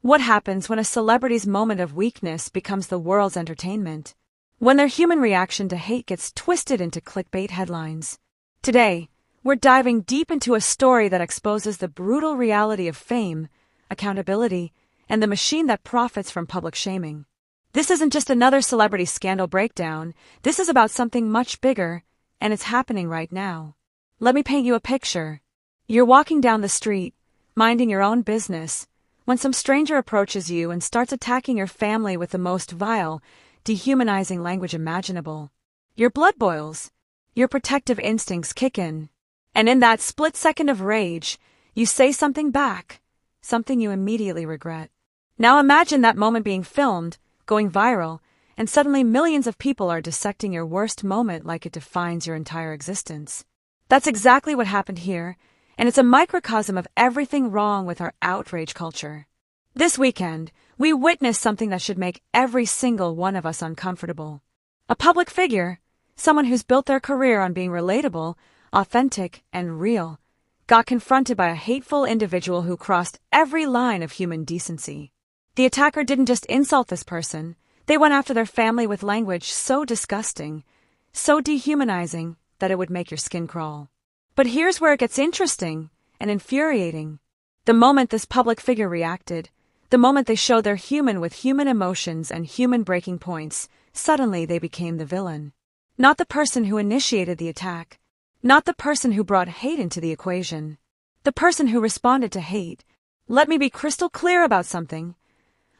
What happens when a celebrity's moment of weakness becomes the world's entertainment? When their human reaction to hate gets twisted into clickbait headlines? Today, we're diving deep into a story that exposes the brutal reality of fame, accountability, and the machine that profits from public shaming. This isn't just another celebrity scandal breakdown. This is about something much bigger, and it's happening right now. Let me paint you a picture. You're walking down the street, minding your own business, when some stranger approaches you and starts attacking your family with the most vile, dehumanizing language imaginable. Your blood boils. Your protective instincts kick in. And in that split second of rage, you say something back, something you immediately regret. Now imagine that moment being filmed, going viral, and suddenly millions of people are dissecting your worst moment like it defines your entire existence. That's exactly what happened here, and it's a microcosm of everything wrong with our outrage culture. This weekend, we witnessed something that should make every single one of us uncomfortable. A public figure, someone who's built their career on being relatable, authentic, and real, got confronted by a hateful individual who crossed every line of human decency. The attacker didn't just insult this person, they went after their family with language so disgusting, so dehumanizing, that it would make your skin crawl. But here's where it gets interesting and infuriating. The moment this public figure reacted, the moment they showed they're human with human emotions and human breaking points, suddenly they became the villain. Not the person who initiated the attack. Not the person who brought hate into the equation. The person who responded to hate. Let me be crystal clear about something.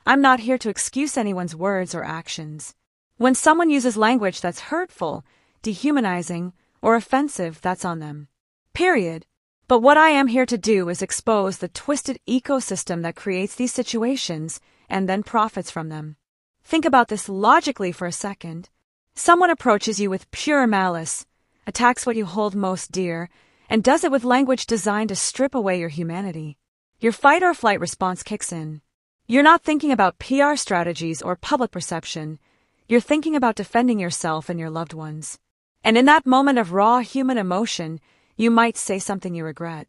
I'm not here to excuse anyone's words or actions. When someone uses language that's hurtful, dehumanizing, or offensive, that's on them. Period. But what I am here to do is expose the twisted ecosystem that creates these situations and then profits from them. Think about this logically for a second. Someone approaches you with pure malice, attacks what you hold most dear, and does it with language designed to strip away your humanity. Your fight or flight response kicks in. You're not thinking about PR strategies or public perception. You're thinking about defending yourself and your loved ones. And in that moment of raw human emotion, you might say something you regret.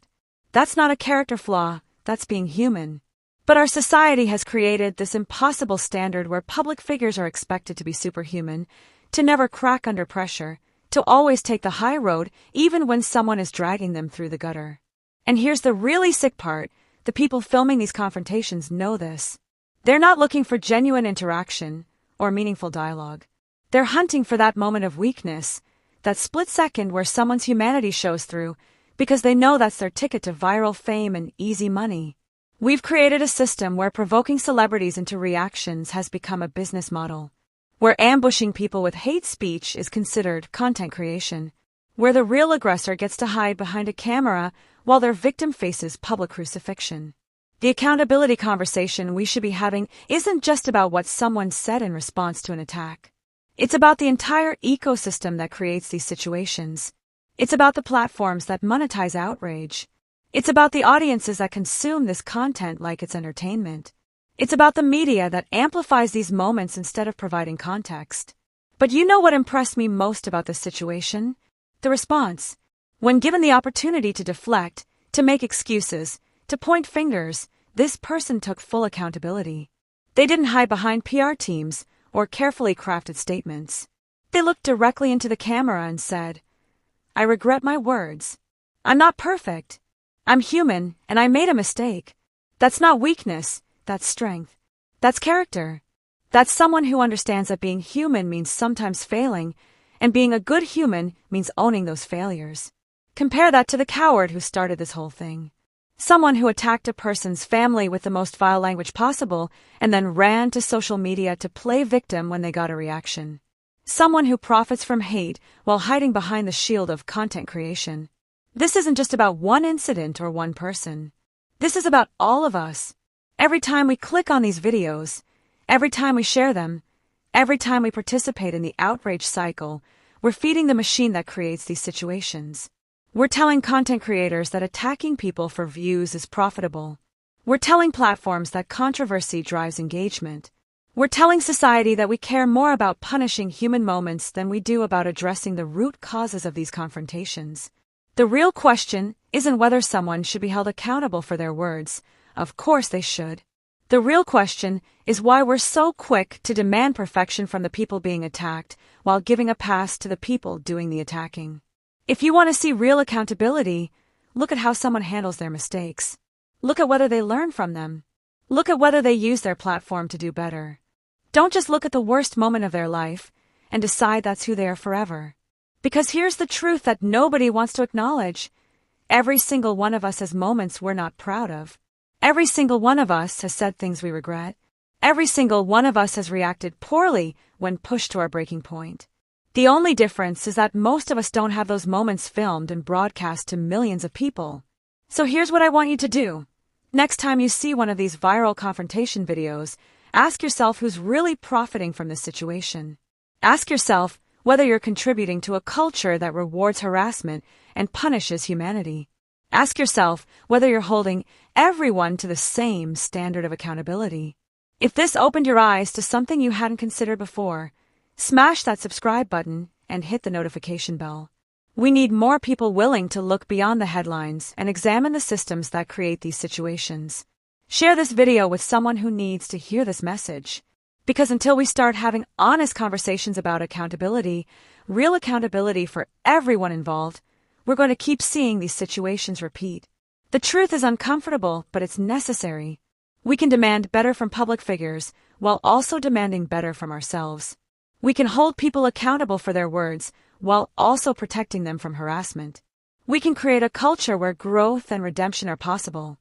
That's not a character flaw, that's being human. But our society has created this impossible standard where public figures are expected to be superhuman, to never crack under pressure, to always take the high road even when someone is dragging them through the gutter. And here's the really sick part, the people filming these confrontations know this. They're not looking for genuine interaction or meaningful dialogue. They're hunting for that moment of weakness, that split second where someone's humanity shows through, because they know that's their ticket to viral fame and easy money. We've created a system where provoking celebrities into reactions has become a business model, where ambushing people with hate speech is considered content creation, where the real aggressor gets to hide behind a camera while their victim faces public crucifixion. The accountability conversation we should be having isn't just about what someone said in response to an attack. It's about the entire ecosystem that creates these situations. It's about the platforms that monetize outrage. It's about the audiences that consume this content like it's entertainment. It's about the media that amplifies these moments instead of providing context. But you know what impressed me most about this situation? The response. When given the opportunity to deflect, to make excuses, to point fingers, this person took full accountability. They didn't hide behind PR teams or carefully crafted statements. They looked directly into the camera and said, "I regret my words. I'm not perfect. I'm human, and I made a mistake." That's not weakness, that's strength. That's character. That's someone who understands that being human means sometimes failing, and being a good human means owning those failures. Compare that to the coward who started this whole thing. Someone who attacked a person's family with the most vile language possible and then ran to social media to play victim when they got a reaction. Someone who profits from hate while hiding behind the shield of content creation. This isn't just about one incident or one person. This is about all of us. Every time we click on these videos, every time we share them, every time we participate in the outrage cycle, we're feeding the machine that creates these situations. We're telling content creators that attacking people for views is profitable. We're telling platforms that controversy drives engagement. We're telling society that we care more about punishing human moments than we do about addressing the root causes of these confrontations. The real question isn't whether someone should be held accountable for their words. Of course they should. The real question is why we're so quick to demand perfection from the people being attacked while giving a pass to the people doing the attacking. If you want to see real accountability, look at how someone handles their mistakes. Look at whether they learn from them. Look at whether they use their platform to do better. Don't just look at the worst moment of their life and decide that's who they are forever. Because here's the truth that nobody wants to acknowledge. Every single one of us has moments we're not proud of. Every single one of us has said things we regret. Every single one of us has reacted poorly when pushed to our breaking point. The only difference is that most of us don't have those moments filmed and broadcast to millions of people. So here's what I want you to do. Next time you see one of these viral confrontation videos, ask yourself who's really profiting from this situation. Ask yourself whether you're contributing to a culture that rewards harassment and punishes humanity. Ask yourself whether you're holding everyone to the same standard of accountability. If this opened your eyes to something you hadn't considered before, smash that subscribe button and hit the notification bell. We need more people willing to look beyond the headlines and examine the systems that create these situations. Share this video with someone who needs to hear this message. Because until we start having honest conversations about accountability, real accountability for everyone involved, we're going to keep seeing these situations repeat. The truth is uncomfortable, but it's necessary. We can demand better from public figures while also demanding better from ourselves. We can hold people accountable for their words while also protecting them from harassment. We can create a culture where growth and redemption are possible.